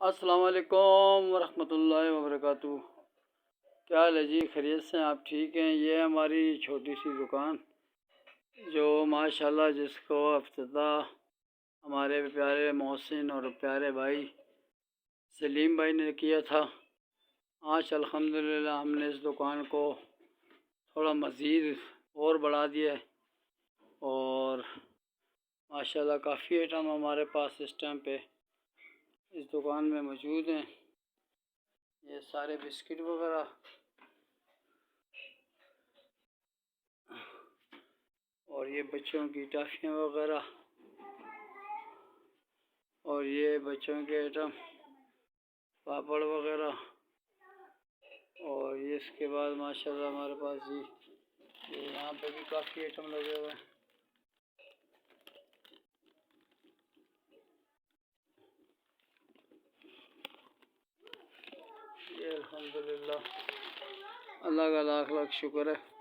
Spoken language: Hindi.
अस्सलाम वालेकुम वरहमतुल्लाहि वबरकातुहू। क्या हाल है जी? खैरियत से हैं आप? ठीक हैं? ये हमारी छोटी सी दुकान जो माशाल्लाह जिसको अफ्ताह हमारे प्यारे मोहसिन और प्यारे भाई सलीम भाई ने किया था। आज अल्हम्दुलिल्लाह हमने इस दुकान को थोड़ा मज़ीद और बढ़ा दिया है और माशाल्लाह काफ़ी आइटम हमारे पास इस टाइम पे इस दुकान में मौजूद हैं। ये सारे बिस्किट वगैरह और ये बच्चों की टॉफ़ियाँ वगैरह और ये बच्चों के आइटम पापड़ वगैरह और ये इसके बाद माशाल्लाह हमारे पास जी ये यहाँ पे भी काफ़ी आइटम लगे हुए हैं। ये अल्हम्दुलिल्लाह अल्लाह का लाख लाख शुक्र है।